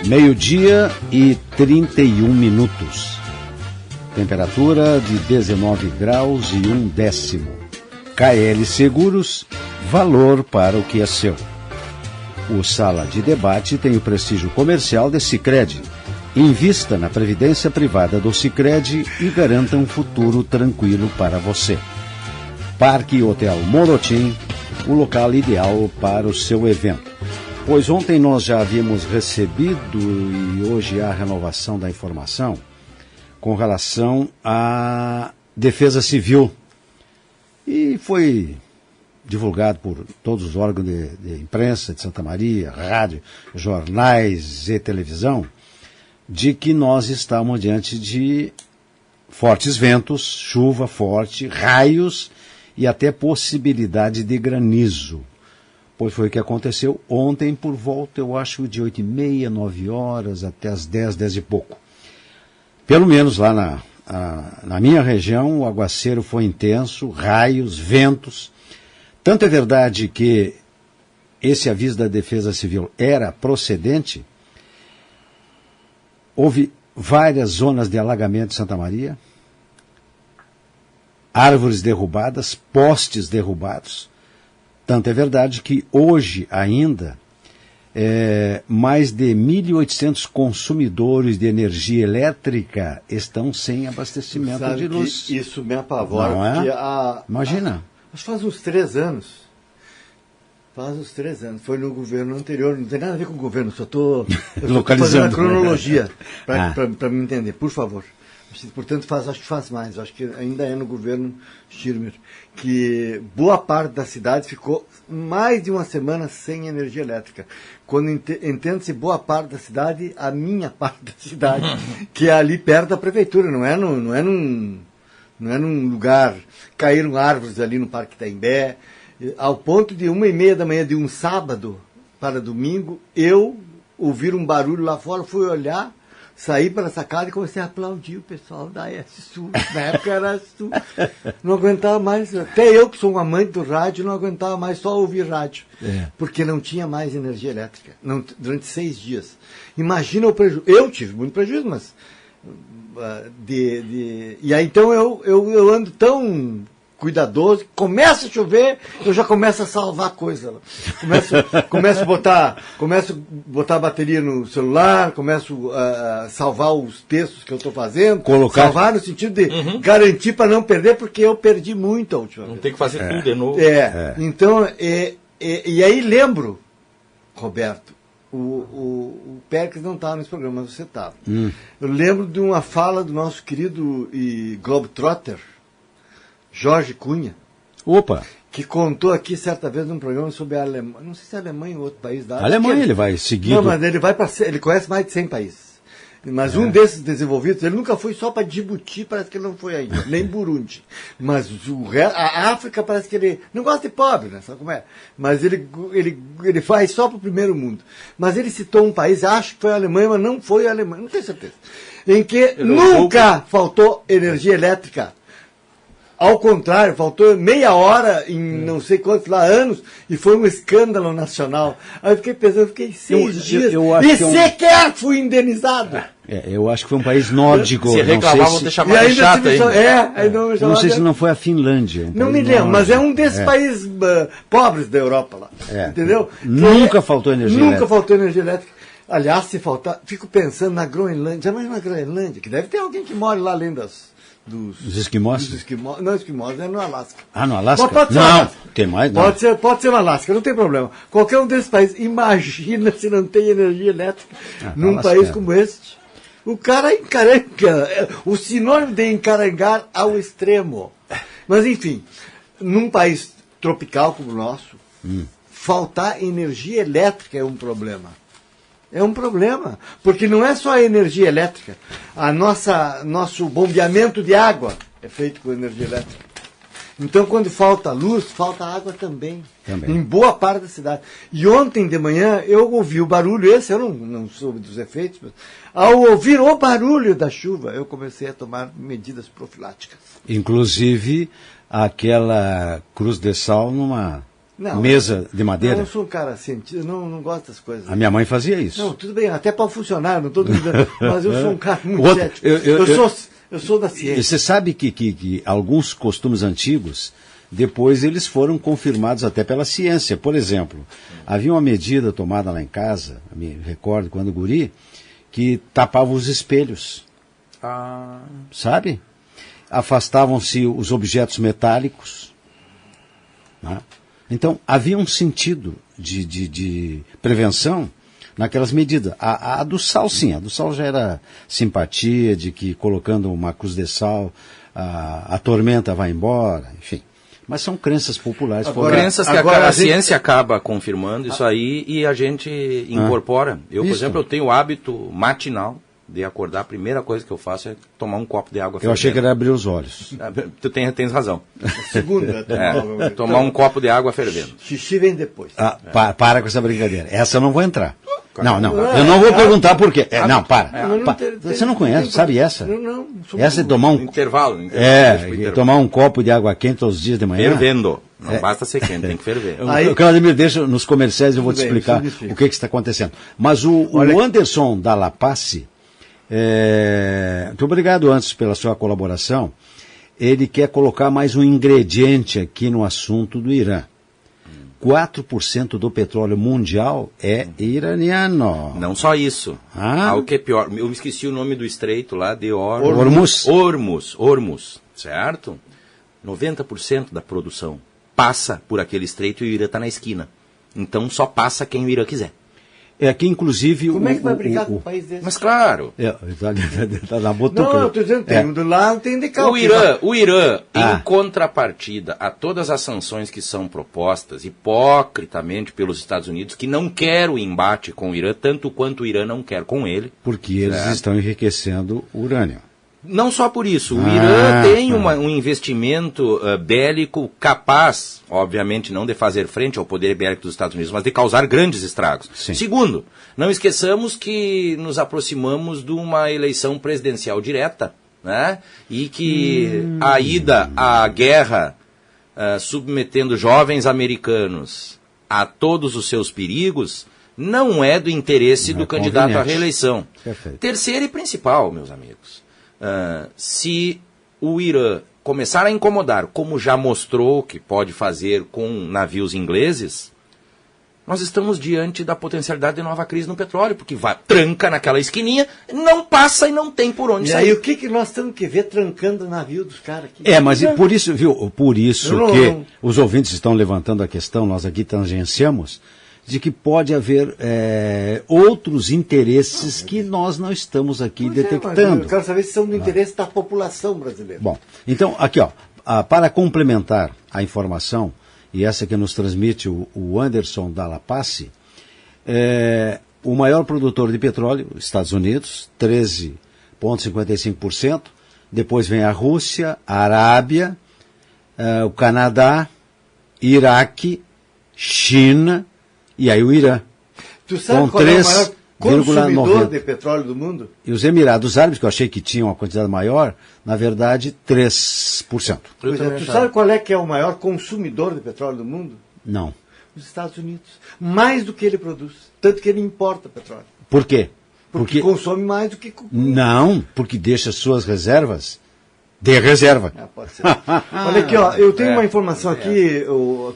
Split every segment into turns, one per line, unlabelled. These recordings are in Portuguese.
Meio-dia e 31 minutos. Temperatura de 19 graus e 1/10. KL Seguros, valor para o que é seu. O Sala de Debate tem o prestígio comercial de Sicredi. Invista na previdência privada do Sicredi e garanta um futuro tranquilo para você. Parque Hotel Morotim, o local ideal para o seu evento. Pois ontem nós já havíamos recebido e hoje há a renovação da informação com relação à Defesa Civil. E foi divulgado por todos os órgãos de imprensa de Santa Maria, rádio, jornais e televisão, de que nós estamos diante de fortes ventos, chuva forte, raios e até possibilidade de granizo. Pois foi o que aconteceu ontem por volta, eu acho, de 8h30, 9 horas, até as 10, 10 e pouco. Pelo menos lá na minha região, o aguaceiro foi intenso, raios, ventos. Tanto é verdade que esse aviso da Defesa Civil era procedente. Houve várias zonas de alagamento em Santa Maria, árvores derrubadas, postes derrubados. Tanto é verdade que hoje ainda mais de 1.800 consumidores de energia elétrica estão sem abastecimento de luz.
Isso me apavora.
Não é?
Porque
Imagina.
Acho que faz uns 3 anos. Foi no governo anterior. Não tem nada a ver com o governo, só estou fazendo a cronologia para me entender, por favor. Portanto, acho que faz mais. Acho que ainda é no governo Schirmer, que boa parte da cidade ficou mais de uma semana sem energia elétrica. Quando entende-se boa parte da cidade, a minha parte da cidade, que é ali perto da prefeitura, não é num lugar. Caíram árvores ali no Parque Itaimbé, ao ponto de 1h30 da manhã de um sábado para domingo, eu ouvir um barulho lá fora, fui olhar, saí para a sacada e comecei a aplaudir o pessoal da S-Sul. Na época era S-Sul. Não aguentava mais. Até eu, que sou um amante do rádio, não aguentava mais só ouvir rádio. Porque não tinha mais energia elétrica. Durante 6 dias. Imagina o prejuízo. Eu tive muito prejuízo, mas... E aí então eu ando tão cuidadoso, começa a chover, eu já começo a salvar coisa. Começo a botar a bateria no celular, começo a salvar os textos que eu estou fazendo. Salvar no sentido de garantir para não perder, porque eu perdi muito a última vez.
Não tem que fazer tudo de novo.
Então, e aí lembro, Roberto, o Pérez não estava nesse programa, mas você estava. Eu lembro de uma fala do nosso querido Globetrotter, Jorge Cunha.
Opa!
Que contou aqui certa vez num programa sobre a Alemanha. Não sei se é a Alemanha ou outro país da África.
Alemanha ele vai seguir.
Não, mas ele conhece mais de 100 países. Mas um desses desenvolvidos, ele nunca foi só para Djibouti, parece que ele não foi ainda, nem Burundi. Mas a África parece que ele não gosta de pobre, né? Sabe como é? Mas ele faz só para o primeiro mundo. Mas ele citou um país, acho que foi a Alemanha, mas não foi a Alemanha, não tenho certeza. Em que nunca faltou energia elétrica. Ao contrário, faltou meia hora em não sei quantos lá anos e foi um escândalo nacional. Aí eu fiquei pensando, fiquei 6 dias e sequer fui indenizado.
Eu acho que foi um país nórdico.
Se reclamar, vão deixar mais chato ainda.
Não sei se não foi a Finlândia.
Não me lembro, mas é um desses países pobres da Europa lá. Entendeu?
Nunca faltou energia elétrica.
Nunca faltou energia elétrica. Aliás, se faltar, fico pensando na Groenlândia, mas na Groenlândia, que deve ter alguém que mora lá além dos
esquimós?
Não, esquimós, é no Alasca.
Ah, no Alasca?
Pode ser
não, tem mais não.
Pode ser no Alasca, não tem problema. Qualquer um desses países, imagina se não tem energia elétrica num
Alasca,
país como este. O cara encaranga, o sinônimo de encarangar ao extremo. Mas, enfim, num país tropical como o nosso, faltar energia elétrica é um problema. É um problema, porque não é só a energia elétrica. Nosso bombeamento de água é feito com energia elétrica. Então, quando falta luz, falta água também. Em boa parte da cidade. E ontem de manhã eu ouvi o barulho, eu não soube dos efeitos, mas ao ouvir o barulho da chuva, eu comecei a tomar medidas profiláticas.
Inclusive, aquela cruz de sal mesa de madeira.
Eu não sou um cara assim, eu não gosto das coisas.
A minha mãe fazia isso.
Não, tudo bem, até para funcionar, não estou duvidando, mas eu sou um cara muito cético. Eu sou da ciência.
Você sabe que alguns costumes antigos, depois eles foram confirmados até pela ciência. Por exemplo, havia uma medida tomada lá em casa, me recordo quando guri, que tapava os espelhos. Sabe? Afastavam-se os objetos metálicos. Né? Então, havia um sentido de prevenção naquelas medidas. A do sal, sim. A do sal já era simpatia, de que colocando uma cruz de sal, a tormenta vai embora, enfim. Mas são crenças populares.
Crenças que a ciência acaba confirmando isso aí e a gente incorpora. Eu, por exemplo, eu tenho o hábito matinal de acordar, a primeira coisa que eu faço é tomar um copo de água fervendo.
Eu achei que era abrir os olhos.
Tu tens razão.
Segunda.
Tomar um copo de água fervendo.
Xixi vem depois.
Para com essa brincadeira. Essa eu não vou entrar. Não. Eu não vou perguntar por quê. Para. Você não conhece, sabe essa?
Não.
Essa é tomar um...
Intervalo.
Tomar um copo de água quente todos os dias de manhã.
Fervendo. Não basta ser quente, tem que ferver.
Aí, Claudemir, deixa nos comerciais, eu vou te explicar o que está acontecendo. Mas o Anderson Dalla Pace, muito obrigado antes pela sua colaboração. Ele quer colocar mais um ingrediente aqui no assunto do Irã. 4% do petróleo mundial é iraniano.
Não só isso. O que é pior, eu esqueci o nome do estreito lá, de
Hormuz,
certo? 90% da produção passa por aquele estreito e o Irã está na esquina. Então só passa quem o Irã quiser.
Aqui, inclusive...
Como é que vai brigar com um país desse?
Mas claro.
Tá na botuca.
Não, eu estou dizendo, do lado tem de cá.
O Irã, em contrapartida a todas as sanções que são propostas hipocritamente pelos Estados Unidos, que não quer o embate com o Irã, tanto quanto o Irã não quer com ele.
Porque eles estão enriquecendo urânio.
Não só por isso, o Irã tem um investimento bélico capaz, obviamente não de fazer frente ao poder bélico dos Estados Unidos, mas de causar grandes estragos.
Sim.
Segundo, não esqueçamos que nos aproximamos de uma eleição presidencial direta, né? E que a ida à guerra, submetendo jovens americanos a todos os seus perigos, não é do interesse do candidato à reeleição.
Perfeito.
Terceiro e principal, meus amigos. Se o Irã começar a incomodar, como já mostrou que pode fazer com navios ingleses, nós estamos diante da potencialidade de nova crise no petróleo, porque tranca naquela esquininha, não passa e não tem por onde sair. E
aí o que nós temos que ver trancando o navio dos caras aqui?
Mas por isso, que os ouvintes estão levantando a questão, nós aqui tangenciamos, de que pode haver outros interesses que nós não estamos aqui detectando.
Eu quero saber se são do interesse da população brasileira.
Bom, então, aqui, para complementar a informação, e essa que nos transmite o Anderson Dalla Pace, o maior produtor de petróleo, Estados Unidos, 13,55%, depois vem a Rússia, a Arábia, o Canadá, Iraque, China, e aí o Irã.
Tu sabe qual é o maior consumidor de petróleo do mundo?
E os Emirados Árabes, que eu achei que tinham uma quantidade maior, na verdade, 3%.
Tu sabe qual é que é o maior consumidor de petróleo do mundo?
Não.
Os Estados Unidos. Mais do que ele produz. Tanto que ele importa petróleo.
Por quê?
Porque consome mais do que...
Não, porque deixa suas reservas de reserva.
Pode ser. Olha aqui, eu tenho uma informação aqui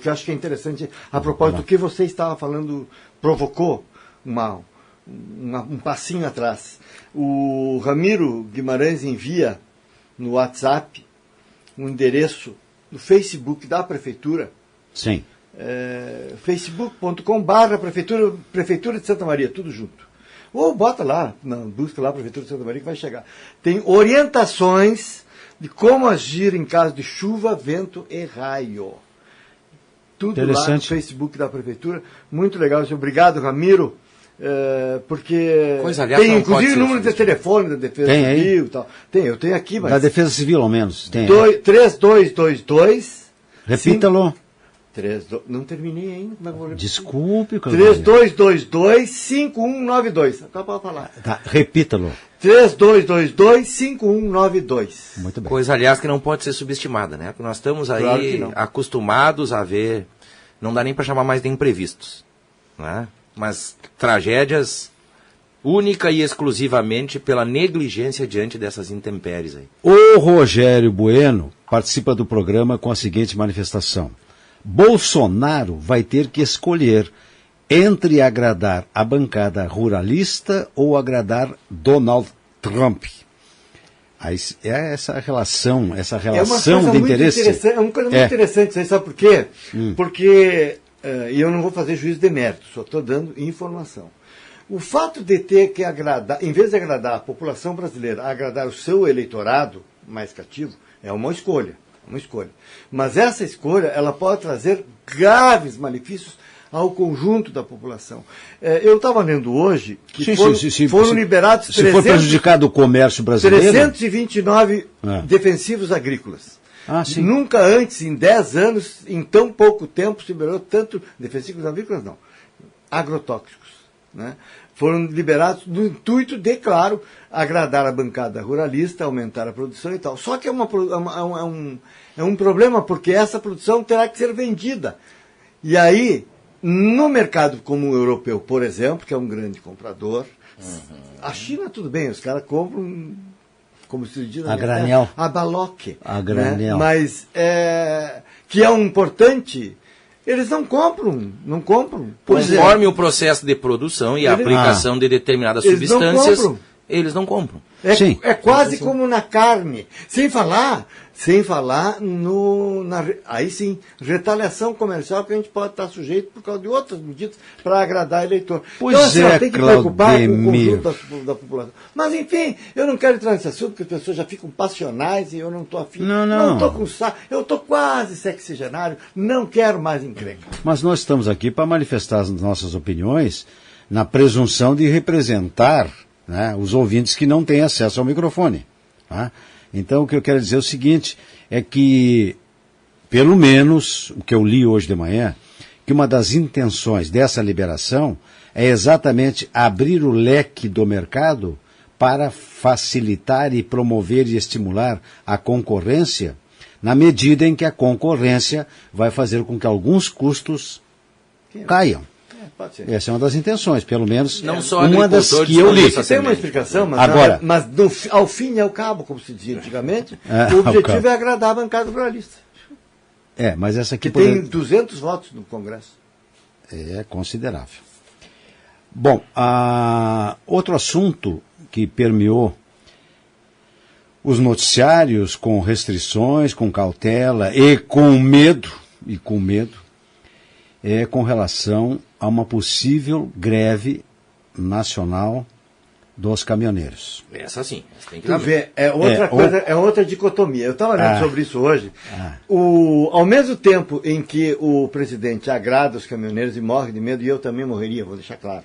que eu acho que é interessante a propósito do que você estava falando, provocou um passinho atrás. O Ramiro Guimarães envia no WhatsApp um endereço no Facebook da Prefeitura.
Sim.
facebook.com/Prefeitura de Santa Maria, tudo junto. Ou bota lá, busca lá Prefeitura de Santa Maria que vai chegar. Tem orientações de como agir em caso de chuva, vento e raio. Tudo lá no Facebook da Prefeitura. Muito legal. Obrigado, Ramiro. Porque tem inclusive o número de telefone da Defesa Civil e tal. Eu tenho aqui, mas...
Da Defesa Civil, ao menos. Tem.
3222...
Repita-lo.
Não terminei ainda. Como é que eu vou repetir?
Desculpe,
3222-5192. Acabou de falar.
Tá, repita-lo.
3222-5192.
Muito bem.
Coisa, aliás, que não pode ser subestimada, né? Porque nós estamos aí acostumados a ver não dá nem para chamar mais de imprevistos, né? Mas tragédias única e exclusivamente pela negligência diante dessas intempéries aí.
O Rogério Bueno participa do programa com a seguinte manifestação: Bolsonaro vai ter que escolher entre agradar a bancada ruralista ou agradar Donald Trump. Aí, é essa relação de interesse.
É uma coisa muito interessante, você sabe por quê? Porque, e eu não vou fazer juízo de mérito, só estou dando informação. O fato de ter que agradar, em vez de agradar a população brasileira, agradar o seu eleitorado mais cativo, é uma escolha. Mas essa escolha, ela pode trazer graves malefícios ao conjunto da população. Eu estava lendo hoje que foram liberados...
Se for prejudicado o comércio brasileiro...
329 defensivos agrícolas. Nunca antes, em 10 anos, em tão pouco tempo, se liberou tanto defensivos agrícolas, não. Agrotóxicos. Né? Foram liberados no intuito de, claro, agradar a bancada ruralista, aumentar a produção e tal. Só que é um problema, porque essa produção terá que ser vendida. E aí, no mercado como o europeu, por exemplo, que é um grande comprador, a China, tudo bem, os caras compram, como se diz,
a granel.
A baloque.
A granel.
Né? Mas, que é um importante... Eles não compram.
Conforme o processo de produção e a aplicação de determinadas substâncias, eles não compram.
É quase como na carne. Sem falar aí sim, retaliação comercial que a gente pode estar sujeito por causa de outras medidas para agradar o eleitor.
Pois então, assim,
tem que preocupar com o conjunto da população. Mas, enfim, eu não quero entrar nesse assunto, porque as pessoas já ficam passionais e eu não estou afim. Não estou com saco. Eu estou quase sexagenário, não quero mais encrenca.
Mas nós estamos aqui para manifestar as nossas opiniões na presunção de representar, né, os ouvintes que não têm acesso ao microfone. Tá? Então, o que eu quero dizer é o seguinte, é que, pelo menos, o que eu li hoje de manhã, que uma das intenções dessa liberação é exatamente abrir o leque do mercado para facilitar e promover e estimular a concorrência, na medida em que a concorrência vai fazer com que alguns custos caiam.
Pode ser.
Essa é uma das intenções, pelo menos
não só
uma das que eu li.
Tem uma explicação, mas ao fim e ao cabo, como se dizia antigamente, o objetivo é agradar a bancada ruralista.
Mas essa aqui...
Que tem 200 votos no Congresso.
É considerável. Bom, outro assunto que permeou os noticiários com restrições, com cautela e com medo, é com relação a uma possível greve nacional dos caminhoneiros.
Essa sim. Tem que
ver, é outra dicotomia. Eu estava lendo sobre isso hoje. Ao mesmo tempo em que o presidente agrada os caminhoneiros e morre de medo, e eu também morreria, vou deixar claro,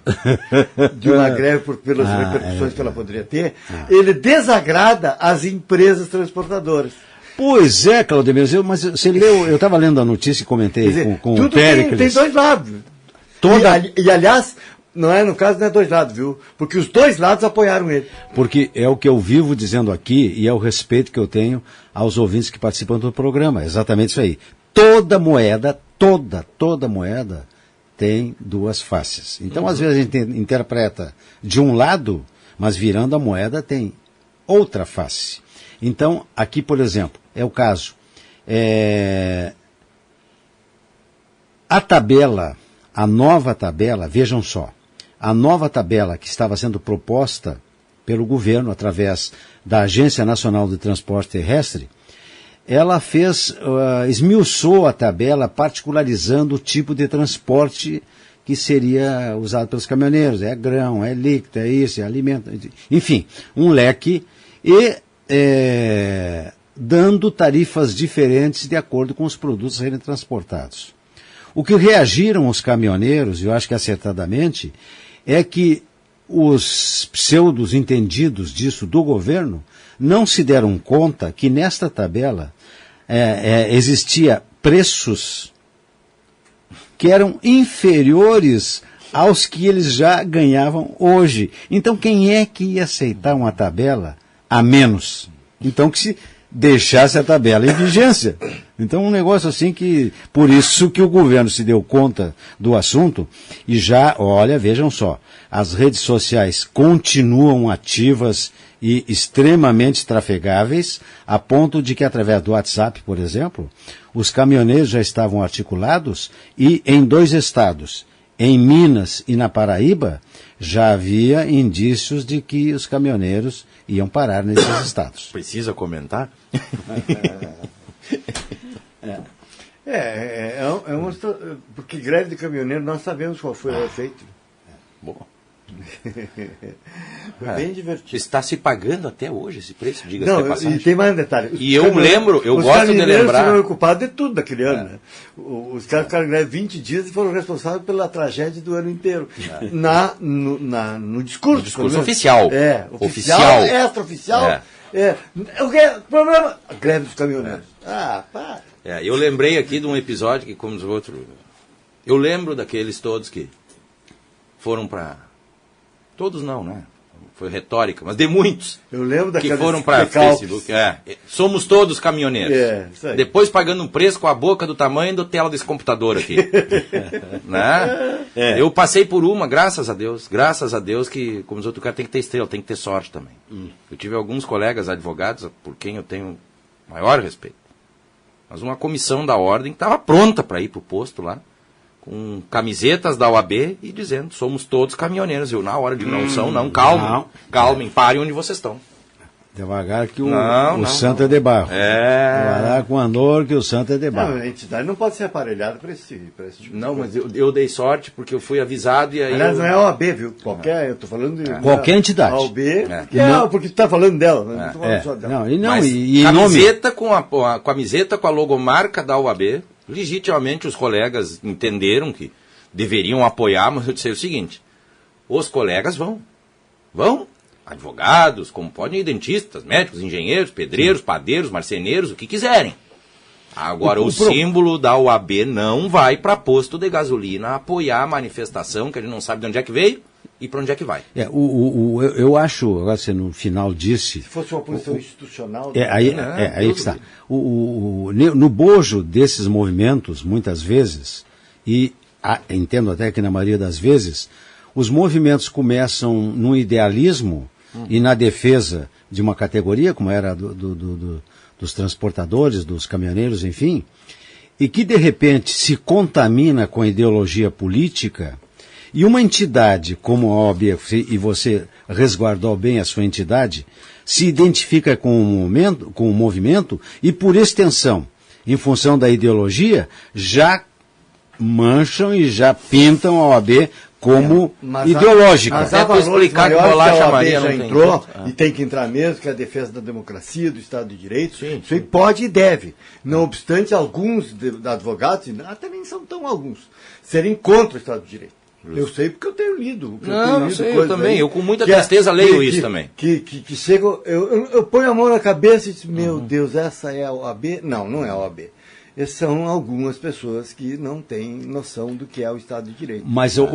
de uma greve pelas repercussões que ela poderia ter, ele desagrada as empresas transportadoras.
Pois é, Claudemir, mas você leu, eu estava lendo a notícia e comentei com o Péricles.
Tem dois lados. E aliás, no caso não é dois lados, viu? Porque os dois lados apoiaram ele.
Porque é o que eu vivo dizendo aqui e é o respeito que eu tenho aos ouvintes que participam do programa. É exatamente isso aí. Toda moeda tem duas faces. Então, às vezes a gente interpreta de um lado, mas virando a moeda tem outra face. Então, aqui, por exemplo, é o caso. A nova tabela, vejam só, a nova tabela que estava sendo proposta pelo governo através da Agência Nacional de Transporte Terrestre, ela esmiuçou a tabela particularizando o tipo de transporte que seria usado pelos caminhoneiros. É grão, é líquido, é isso, é alimento, enfim, um leque e dando tarifas diferentes de acordo com os produtos a serem transportados. O que reagiram os caminhoneiros, e eu acho que acertadamente, é que os pseudos entendidos disso do governo não se deram conta que nesta tabela existia preços que eram inferiores aos que eles já ganhavam hoje. Então quem é que ia aceitar uma tabela a menos? Então que se deixasse a tabela em vigência. Então um negócio assim que, por isso que o governo se deu conta do assunto e já, olha, vejam só, as redes sociais continuam ativas e extremamente trafegáveis, a ponto de que através do WhatsApp, por exemplo, os caminhoneiros já estavam articulados e em 2 estados, em Minas e na Paraíba, já havia indícios de que os caminhoneiros iam parar nesses estados.
Precisa comentar?
Porque greve de caminhoneiro nós sabemos qual foi o efeito.
Bom.
Foi bem divertido.
Está se pagando até hoje esse preço, diga-se de passagem.
E tem mais um detalhe.
E eu lembro, eu gosto de lembrar. Os caminhoneiros foram culpados
de tudo daquele ano. Né? Os caras ficaram em greve 20 dias e foram responsáveis pela tragédia do ano inteiro. No discurso.
No discurso oficial.
Oficial, extraoficial. O que é problema? A greve dos caminhoneiros. Pá.
Eu lembrei aqui de um episódio que, como os outros, eu lembro daqueles todos que foram para... Todos não, né? Foi retórica, mas de muitos.
Eu lembro
que foram para Facebook. Somos todos caminhoneiros.
Isso aí.
Depois pagando um preço com a boca do tamanho da tela desse computador aqui. Né? Eu passei por uma, graças a Deus que, como os outros, o cara tem que ter estrela, tem que ter sorte também. Eu tive alguns colegas advogados por quem eu tenho maior respeito. Mas uma comissão da ordem estava pronta para ir para o posto lá, com camisetas da OAB e dizendo, somos todos caminhoneiros. Eu, na hora de não, calmem, parem onde vocês estão.
Devagar que o santo é de barro. Devagar com andor que o santo é de barro.
A entidade não pode ser aparelhada para esse tipo
Não, mas eu dei sorte porque eu fui avisado e aí...
Aliás, não é a OAB, viu? Eu estou falando de...
Qualquer entidade.
A OAB, porque tu está falando dela. Não estou falando só dela.
Camiseta com a camiseta com a logomarca da OAB... Legitimamente os colegas entenderam que deveriam apoiar, mas eu disse o seguinte, os colegas vão, advogados, como podem ir, dentistas, médicos, engenheiros, pedreiros, padeiros, marceneiros, o que quiserem. Agora o símbolo da OAB não vai para posto de gasolina apoiar a manifestação, que a gente não sabe de onde é que veio e para onde é que vai.
Eu acho, agora você no final disse...
Se fosse uma posição institucional...
Aí que está. No bojo desses movimentos, muitas vezes, e entendo até que na maioria das vezes, os movimentos começam num idealismo e na defesa de uma categoria, como era dos transportadores, dos caminhoneiros, enfim, e que de repente se contamina com a ideologia política. E uma entidade como a OAB, e você resguardou bem a sua entidade, se identifica com o movimento e, por extensão, em função da ideologia, já mancham e já pintam a OAB como ideológica.
Mas há valores maiores que a OAB já entrou e tem que entrar mesmo, que é a defesa da democracia, do Estado de Direito. Isso aí pode e deve. Não obstante, alguns advogados, até nem são tão alguns, serem contra o Estado de Direito. Eu sei porque eu tenho lido.
Eu também. Eu com muita tristeza leio isso também.
Que chegam, eu ponho a mão na cabeça e digo, meu Deus, essa é a OAB? Não é a OAB. São algumas pessoas que não têm noção do que é o Estado de Direito.
Mas o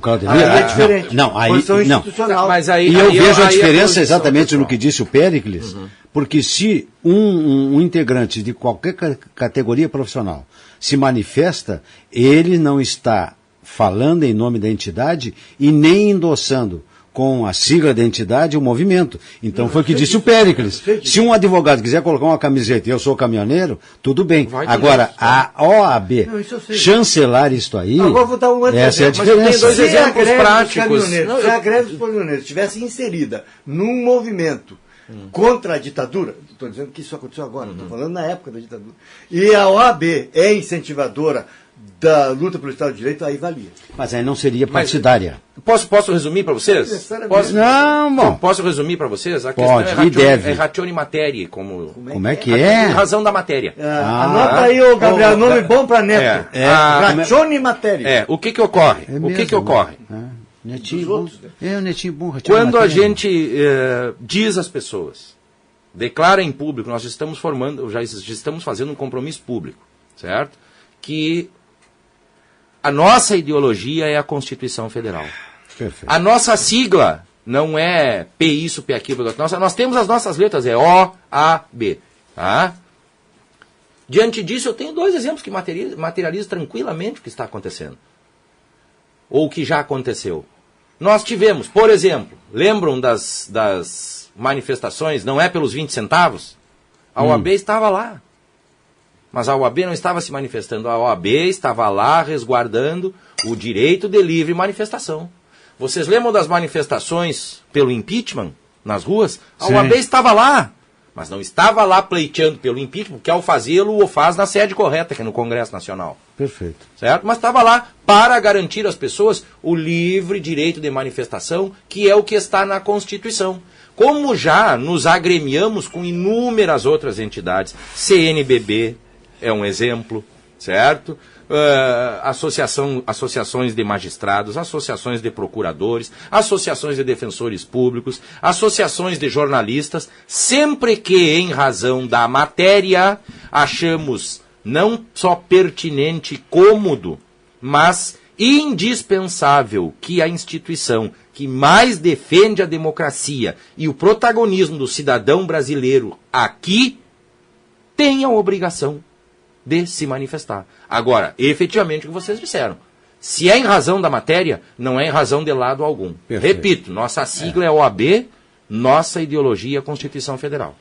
Claudio...
Aí é diferente.
Posição
institucional.
Mas aí,
e eu vejo a diferença exatamente no que disse o Péricles, porque se um integrante de qualquer categoria profissional se manifesta, ele não está falando em nome da entidade e nem endossando com a sigla da entidade o movimento. Então foi o que disse o Péricles. Se um advogado quiser colocar uma camiseta e eu sou caminhoneiro, tudo bem. Agora, a OAB chancelar isto aí,
agora vou dar
essa é a diferença.
Mas tem 2 exemplos práticos.
Se a greve dos caminhoneiros estivesse inserida num movimento contra a ditadura, estou dizendo que isso aconteceu agora, estou falando na época da ditadura, e a OAB é incentivadora da luta pelo Estado de Direito, aí valia.
Mas aí não seria partidária.
Posso resumir para vocês? Posso resumir para vocês? A questão é ratione materie. Como
é que é?
Razão da matéria.
Anota aí, Gabriel, nome bom para neto. Ratione materie.
O que ocorre?
Netinho bom. O netinho bom.
Quando a gente diz às pessoas, declara em público, nós já estamos fazendo um compromisso público, certo? Que a nossa ideologia é a Constituição Federal.
Perfeito.
A nossa sigla não é P isso, P aquilo. Nós temos as nossas letras, é O, A, B. Tá? Diante disso, eu tenho 2 exemplos que materializam tranquilamente o que está acontecendo. Ou o que já aconteceu. Nós tivemos, por exemplo, lembram das manifestações, não é pelos 20 centavos? A OAB estava lá. Mas a OAB não estava se manifestando. A OAB estava lá resguardando o direito de livre manifestação. Vocês lembram das manifestações pelo impeachment nas ruas? A OAB estava lá. Mas não estava lá pleiteando pelo impeachment, porque ao fazê-lo o faz na sede correta, que é no Congresso Nacional.
Perfeito.
Certo? Mas estava lá para garantir às pessoas o livre direito de manifestação, que é o que está na Constituição. Como já nos agremiamos com inúmeras outras entidades, CNBB é um exemplo, certo? Associações de magistrados, associações de procuradores, associações de defensores públicos, associações de jornalistas, sempre que, em razão da matéria, achamos não só pertinente e cômodo, mas indispensável que a instituição que mais defende a democracia e o protagonismo do cidadão brasileiro aqui tenha a obrigação de se manifestar. Agora, efetivamente o que vocês disseram. Se é em razão da matéria, não é em razão de lado algum. Perfeito. Repito, nossa sigla é OAB, nossa ideologia é a Constituição Federal.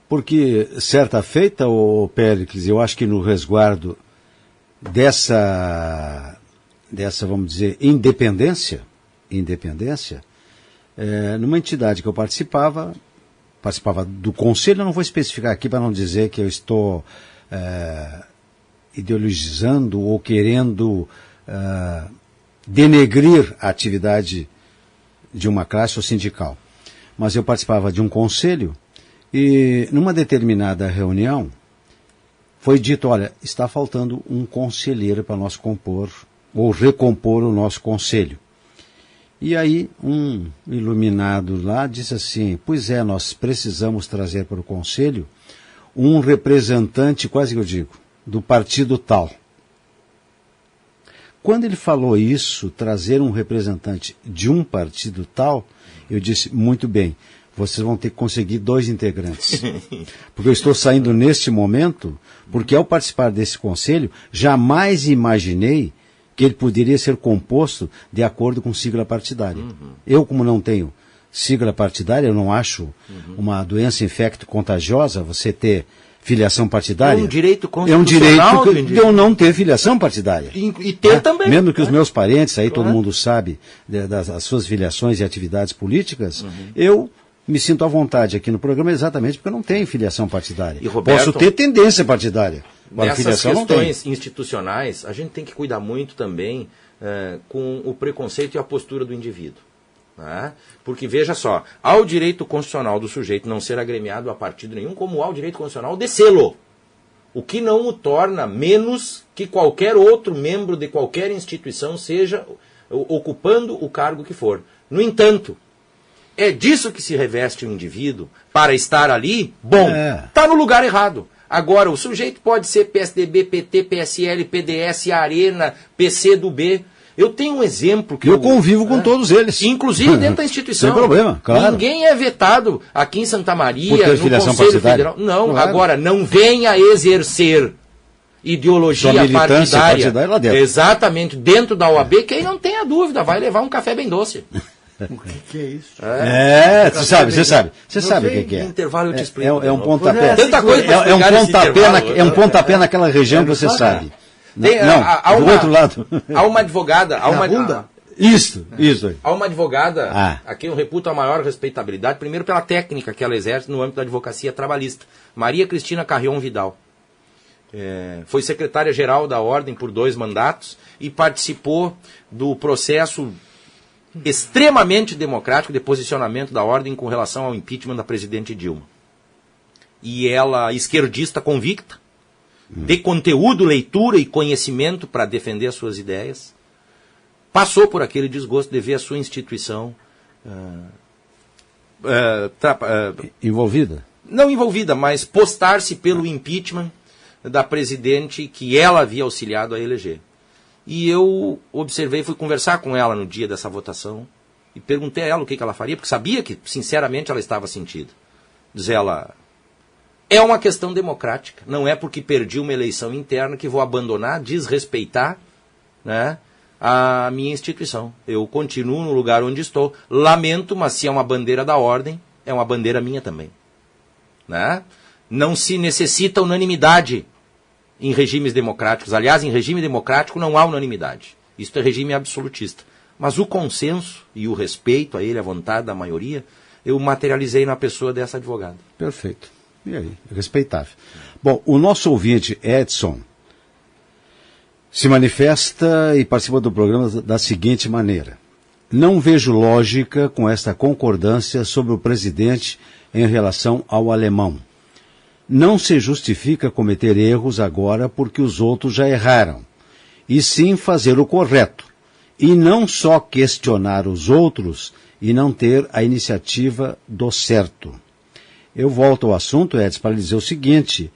Porque, certa feita, ô Péricles, eu acho que no resguardo dessa vamos dizer, independência, numa entidade que eu participava do conselho, eu não vou especificar aqui para não dizer que eu estou ideologizando ou querendo denegrir a atividade de uma classe ou sindical. Mas eu participava de um conselho e numa determinada reunião foi dito, olha, está faltando um conselheiro para nós compor ou recompor o nosso conselho. E aí um iluminado lá disse assim, pois é, nós precisamos trazer para o conselho um representante, quase que eu digo, do partido tal. Quando ele falou isso, trazer um representante de um partido tal, eu disse, muito bem, vocês vão ter que conseguir 2 integrantes. Porque eu estou saindo neste momento, porque ao participar desse conselho, jamais imaginei que ele poderia ser composto de acordo com sigla partidária. Eu, como não tenho sigla partidária, eu não acho uma doença infecto-contagiosa você ter filiação partidária.
É um direito
É
constitucional.
um direito de eu não ter filiação partidária.
E ter também.
Mesmo que os meus parentes, aí todo mundo sabe das suas filiações e atividades políticas, eu me sinto à vontade aqui no programa exatamente porque eu não tenho filiação partidária.
E, Roberto,
posso ter tendência partidária.
Nessas questões institucionais, a gente tem que cuidar muito também com o preconceito e a postura do indivíduo. Né? Porque, veja só, há o direito constitucional do sujeito não ser agremiado a partido nenhum, como há o direito constitucional de sê-lo. O que não o torna menos que qualquer outro membro de qualquer instituição, seja ocupando o cargo que for. No entanto, é disso que se reveste o indivíduo para estar ali? Bom, está no lugar errado. Agora, o sujeito pode ser PSDB, PT, PSL, PDS, Arena, PCdoB. Eu tenho um exemplo que
eu convivo com todos eles.
Inclusive dentro da instituição.
Sem problema, claro.
Ninguém é vetado aqui em Santa Maria, no
Conselho
Federal. Não, claro. Agora, não venha exercer ideologia partidária
lá dentro.
Exatamente, dentro da OAB, que aí não tenha dúvida, vai levar um café bem doce.
O que é isso?
Você sabe o que é.
No intervalo eu te explico.
É um pontapé.
Tanta coisa
é um pontapé naquela região que você sabe.
Do outro lado. Há uma advogada.
Isso.
Há uma advogada a quem eu reputo a maior respeitabilidade, primeiro pela técnica que ela exerce no âmbito da advocacia trabalhista. Maria Cristina Carrion Vidal. Foi secretária-geral da Ordem por 2 mandatos e participou do processo extremamente democrático de posicionamento da Ordem com relação ao impeachment da presidente Dilma. E ela, esquerdista convicta, de conteúdo, leitura e conhecimento para defender as suas ideias, passou por aquele desgosto de ver a sua instituição
envolvida?
Não envolvida, mas postar-se pelo impeachment da presidente que ela havia auxiliado a eleger. E eu observei, fui conversar com ela no dia dessa votação e perguntei a ela o que ela faria, porque sabia que, sinceramente, ela estava sentida. Diz ela, É uma questão democrática. Não é porque perdi uma eleição interna que vou abandonar, desrespeitar, né, a minha instituição. Eu continuo no lugar onde estou. Lamento, mas se é uma bandeira da ordem, é uma bandeira minha também. Né? Não se necessita unanimidade em regimes democráticos. Aliás, em regime democrático não há unanimidade. Isso é regime absolutista. Mas o consenso e o respeito a ele, a vontade da maioria, eu materializei na pessoa dessa advogada.
Perfeito. E aí? Respeitável. Bom, o nosso ouvinte Edson se manifesta e participa do programa da seguinte maneira: não vejo lógica com esta concordância sobre o presidente em relação ao alemão. Não se justifica cometer erros agora porque os outros já erraram, e sim fazer o correto, e não só questionar os outros e não ter a iniciativa do certo. Eu volto ao assunto, Edson, para dizer o seguinte: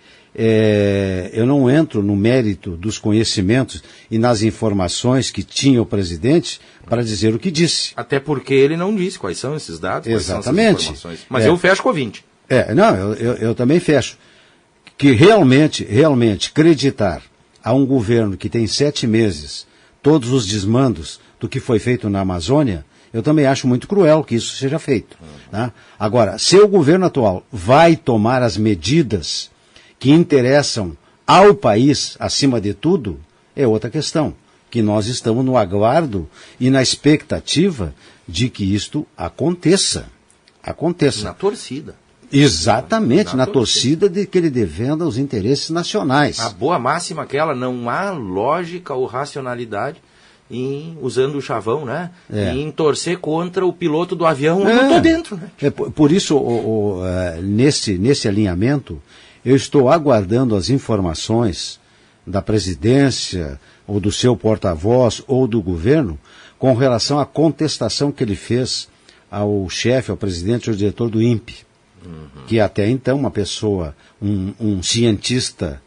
eu não entro no mérito dos conhecimentos e nas informações que tinha o presidente para dizer o que disse.
Até porque ele não disse quais são esses dados,
exatamente,
quais são essas informações. Mas eu fecho com o ouvinte.
Eu também fecho. Que realmente acreditar a um governo que tem 7 meses todos os desmandos do que foi feito na Amazônia, eu também acho muito cruel que isso seja feito. Tá? Agora, se o governo atual vai tomar as medidas que interessam ao país, acima de tudo, é outra questão, que nós estamos no aguardo e na expectativa de que isto aconteça.
Na torcida.
Exatamente, na torcida de que ele defenda os interesses nacionais.
A boa máxima aquela, não há lógica ou racionalidade em, usando o chavão, né? Em torcer contra o piloto do avião. Eu não estou dentro, né?
Por isso, nesse alinhamento, eu estou aguardando as informações da presidência, ou do seu porta-voz, ou do governo, com relação à contestação que ele fez ao chefe, ao presidente, ao diretor do INPE, que até então uma pessoa, um cientista,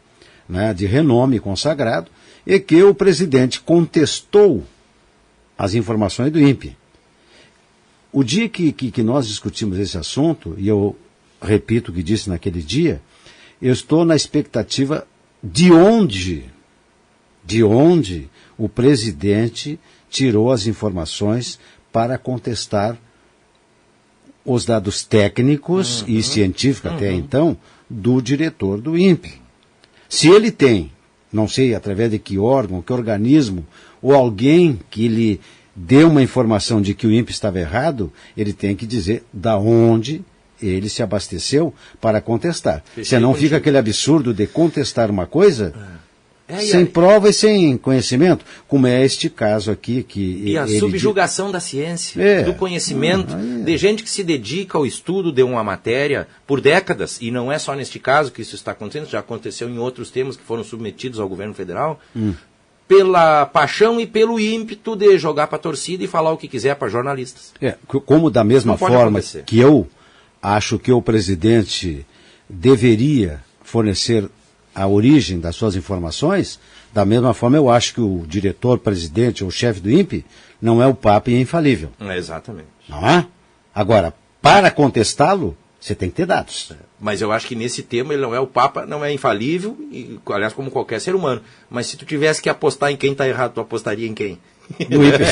né, de renome consagrado, e que o presidente contestou as informações do INPE. O dia que nós discutimos esse assunto, e eu repito o que disse naquele dia, eu estou na expectativa de onde o presidente tirou as informações para contestar os dados técnicos e científicos até então do diretor do INPE. Se ele tem, não sei através de que órgão, que organismo, ou alguém que lhe dê uma informação de que o INPE estava errado, ele tem que dizer da onde ele se abasteceu para contestar. Senão fica aquele absurdo de contestar uma coisa sem prova e sem conhecimento, como é este caso aqui.
E a subjugação da ciência, do conhecimento, de gente que se dedica ao estudo de uma matéria por décadas, e não é só neste caso que isso está acontecendo, já aconteceu em outros temas que foram submetidos ao governo federal, pela paixão e pelo ímpeto de jogar para a torcida e falar o que quiser para jornalistas.
Como da mesma forma que eu acho que o presidente deveria fornecer a origem das suas informações, da mesma forma eu acho que o diretor, presidente ou chefe do INPE não é o Papa e é infalível.
Exatamente.
Não é? Agora, para contestá-lo, você tem que ter dados.
Mas eu acho que nesse tema ele não é o Papa, não é infalível, e, aliás, como qualquer ser humano. Mas se tu tivesse que apostar em quem está errado, tu apostaria em quem?
No INPE.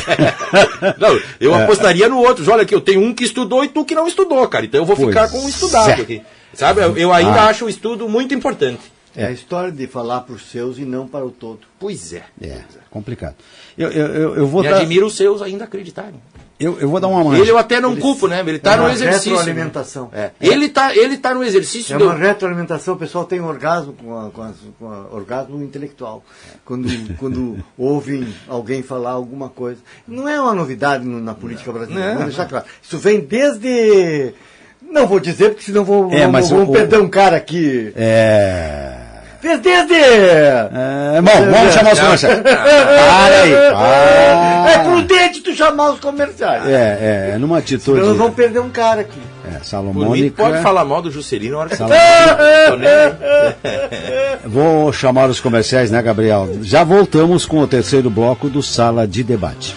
Não, eu apostaria no outro. Olha aqui, eu tenho um que estudou e tu que não estudou, cara. Então eu vou ficar com o estudado aqui. Sabe? Eu ainda acho o estudo muito importante.
É a história de falar para os seus e não para o todo.
Pois é.
Complicado. Eu vou
admiro os seus ainda acreditarem.
Eu vou dar uma mão.
Ele eu até não culpo, né? Ele está no exercício.
Retroalimentação.
Né? Ele tá no exercício.
Uma retroalimentação, o pessoal tem orgasmo com orgasmo intelectual. Quando ouvem alguém falar alguma coisa. Não é uma novidade na política brasileira, vamos deixar claro. Isso vem desde... Não vou dizer, porque senão vamos perder um cara aqui. Fez desde...
Vamos chamar os comerciais. Para aí.
É prudente tu chamar os comerciais.
Numa atitude...
Senão nós vamos perder um cara aqui.
Salomônica...
Pode falar mal do Juscelino na hora que você
Vou chamar os comerciais, né, Gabriel? Já voltamos com o terceiro bloco do Sala de Debate.